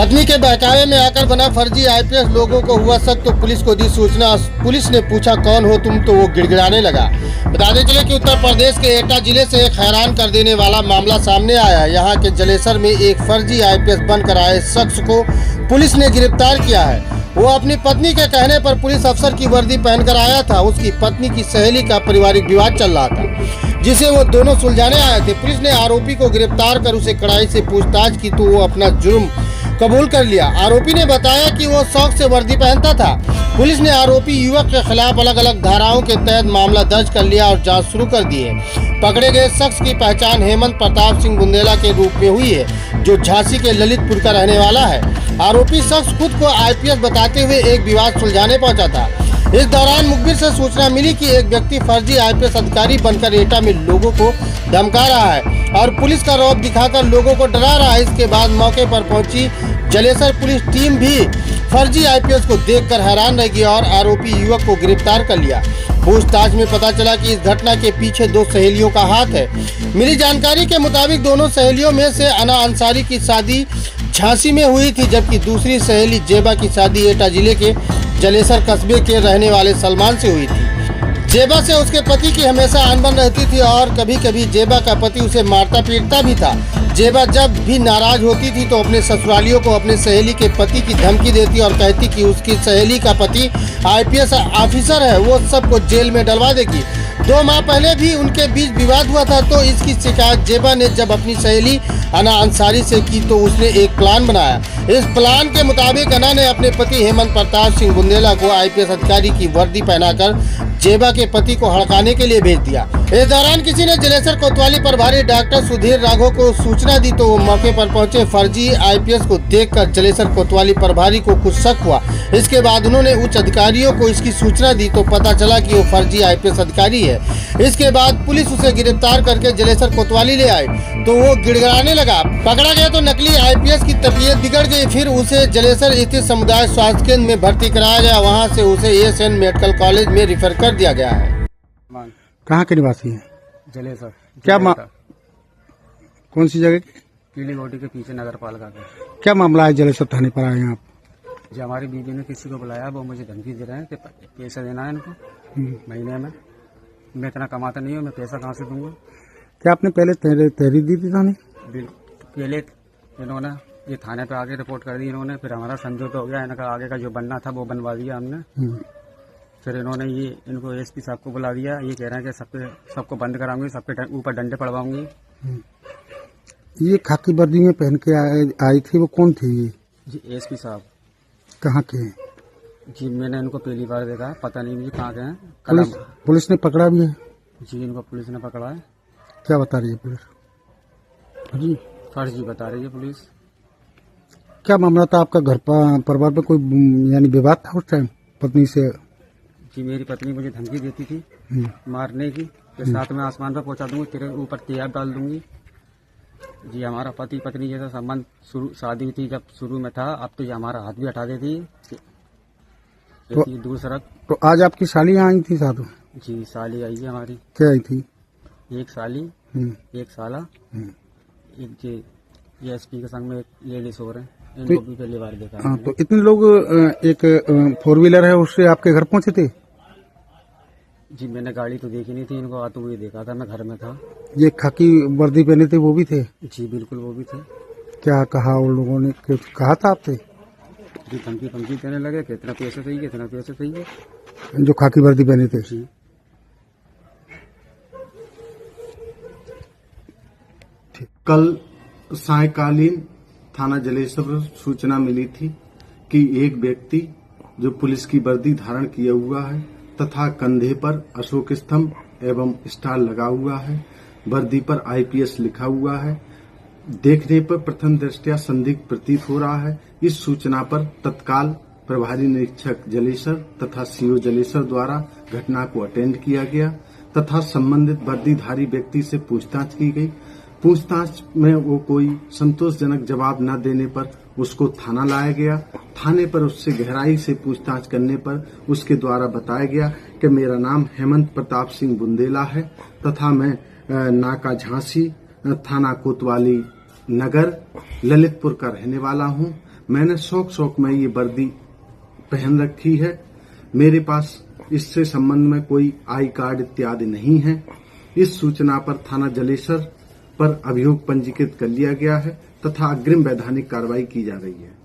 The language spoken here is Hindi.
पत्नी के बहकावे में आकर बना फर्जी आईपीएस, लोगों को हुआ शक तो पुलिस को दी सूचना। पुलिस ने पूछा कौन हो तुम, तो वो गिड़गिड़ाने लगा। बताते चले कि उत्तर प्रदेश के एटा जिले से एक हैरान कर देने वाला मामला सामने आया। यहाँ के जलेसर में एक फर्जी आईपीएस बनकर आए शख्स को पुलिस ने गिरफ्तार किया है। वो अपनी पत्नी के कहने पर पुलिस अफसर की वर्दी पहनकर आया था। उसकी पत्नी की सहेली का पारिवारिक विवाद चल रहा था, जिसे वो दोनों सुलझाने आए थे। पुलिस ने आरोपी को गिरफ्तार कर उसे कड़ाई से पूछताछ की तो वो अपना जुर्म कबूल कर लिया। आरोपी ने बताया कि वो शौक से वर्दी पहनता था। पुलिस ने आरोपी युवक के खिलाफ अलग अलग धाराओं के तहत मामला दर्ज कर लिया और जांच शुरू कर दी है। पकड़े गए शख्स की पहचान हेमंत प्रताप सिंह बुंदेला के रूप में हुई है, जो झांसी के ललितपुर का रहने वाला है। आरोपी शख्स खुद को आईपीएस बताते हुए एक विवाद सुलझाने पहुंचा था। इस दौरान मुखबिर से सूचना मिली कि एक व्यक्ति फर्जी आईपीएस अधिकारी बनकर एटा में लोगों को धमका रहा है और पुलिस का रौब दिखाकर लोगों को डरा रहा है। इसके बाद मौके पर पहुंची जलेसर पुलिस टीम भी फर्जी आईपीएस को देखकर हैरान रह गई और आरोपी युवक को गिरफ्तार कर लिया। पूछताछ में पता चला कि इस घटना के पीछे दो सहेलियों का हाथ है। मिली जानकारी के मुताबिक दोनों सहेलियों में से अना अंसारी की शादी झांसी में हुई थी, जबकि दूसरी सहेली जेबा की शादी एटा जिले के जलेसर कस्बे के रहने वाले सलमान से हुई थी। जेबा से उसके पति की हमेशा अनबन रहती थी और कभी कभी जेबा का पति उसे मारता पीटता भी था। जेबा जब भी नाराज होती थी तो अपने ससुरालियों को अपने सहेली के पति की धमकी देती और कहती कि उसकी सहेली का पति आईपीएस ऑफिसर है, वो सबको जेल में डलवा देगी। 2 माह पहले भी उनके बीच विवाद हुआ था, तो इसकी शिकायत जेबा ने जब अपनी सहेली अना अंसारी से की तो उसने एक प्लान बनाया। इस प्लान के मुताबिक अना ने अपने पति हेमंत प्रताप सिंह बुंदेला को आईपीएस अधिकारी की वर्दी पहनाकर जेबा के पति को हड़काने के लिए भेज दिया। इस दौरान किसी ने जलेसर कोतवाली प्रभारी डॉक्टर सुधीर राघव को सूचना दी तो वो मौके पर पहुंचे। फर्जी आईपीएस को देखकर जलेसर कोतवाली प्रभारी को कुछ शक हुआ। इसके बाद उन्होंने उच्च अधिकारियों को इसकी सूचना दी तो पता चला कि वो फर्जी आईपीएस अधिकारी है। इसके बाद पुलिस उसे गिरफ्तार करके जलेसर कोतवाली ले आई तो वो गिड़गिड़ाने लगा। पकड़ा गया तो नकली आईपीएस की तबीयत बिगड़ गई। फिर उसे जलेसर स्थित समुदाय स्वास्थ्य केंद्र में भर्ती कराया गया। वहाँ से उसे एएसएन मेडिकल कॉलेज में रिफर कर दिया गया है। कहाँ के निवासी हैं? जलेसर। क्या कौन सी जगह की? पीली गोटी के पीछे नगर पालिका के। क्या मामला है? जलेसर थाने पर आए हैं आप? जो हमारी बीवी ने किसी को बुलाया, वो मुझे धमकी दे रहे हैं कि पैसा देना है इनको महीने में। मैं इतना कमाता नहीं हूँ, मैं पैसा कहाँ से दूंगा? क्या आपने पहले तहरीर दी थी थाने? पहले इन्होंने ये थाने पे आके रिपोर्ट कर दी इन्होंने, फिर हमारा समझौता हो गया। इनका आगे का जो बनना था वो बनवा दिया हमने। फिर इन्होंने इनको एसपी साहब को बुला दिया। ये कह रहे हैं कि सबको बंद कराऊंगी, सबके ऊपर डंडे पड़वाऊंगी। ये खाकी वर्दी में पहन के आई थी, वो कौन थी? जी एसपी साहब। कहाँ के हैं? जी मैंने इनको पहली बार देखा, पता नहीं मुझे कहाँ के हैं। पुलिस ने पकड़ा भी है? जी इनको पुलिस ने पकड़ा है। क्या बता रही है पुलिस? जी फर्जी बता रही है पुलिस। क्या मामला था आपका? घर परिवार में कोई यानी विवाद था उस टाइम पत्नी से? जी मेरी पत्नी मुझे धमकी देती थी मारने की, तो साथ में आसमान पर पहुंचा दूंगी, तेरे ऊपर तेजाब डाल दूंगी। जी हमारा पति पत्नी जैसा संबंध शादी थी जब शुरू में था, अब तो ये हमारा हाथ भी हटा देती तो दूर सड़क। तो आज आपकी साली यहाँ आई थी साथ? जी साली आई है हमारी। क्या आई थी? एक साली, एक साला, एक जी एसपी के संग में एक लेडीज और है। इनको भी पहली बार देखा। हाँ, तो इतने लोग एक 4 व्हीलर है उससे आपके घर पहुंचे थे? जी मैंने गाड़ी तो देखी नहीं थी, इनको आते हुए देखा था, मैं घर में था। ये खाकी वर्दी पहने थे वो भी थे? जी बिल्कुल वो भी थे। क्या कहा उन लोगों ने? कहा था आपसे? जी धमकी देने लगे कि इतना पैसा चाहिए, इतना पैसा चाहिए। जो खाकी वर्दी पहने थे? जी कल सायकालीन थाना जलेसर सूचना मिली थी कि एक व्यक्ति जो पुलिस की वर्दी धारण किया हुआ है तथा कंधे पर अशोक स्तंभ एवं स्टार लगा हुआ है, वर्दी पर आईपीएस लिखा हुआ है, देखने पर प्रथम दृष्टया संदिग्ध प्रतीत हो रहा है। इस सूचना पर तत्काल प्रभारी निरीक्षक जलेसर तथा सीओ जलेसर द्वारा घटना को अटेंड किया गया तथा संबंधित वर्दीधारी व्यक्ति से पूछताछ की गई। पूछताछ में वो कोई संतोषजनक जवाब न देने पर उसको थाना लाया गया। थाने पर उससे गहराई से पूछताछ करने पर उसके द्वारा बताया गया कि मेरा नाम हेमंत प्रताप सिंह बुंदेला है तथा मैं नाका झांसी थाना कोतवाली नगर ललितपुर का रहने वाला हूँ। मैंने शौक में ये वर्दी पहन रखी है। मेरे पास इससे संबंध में कोई आई कार्ड इत्यादि नहीं है। इस सूचना पर थाना जलेसर पर अभियोग पंजीकृत कर लिया गया है तथा अग्रिम वैधानिक कार्रवाई की जा रही है।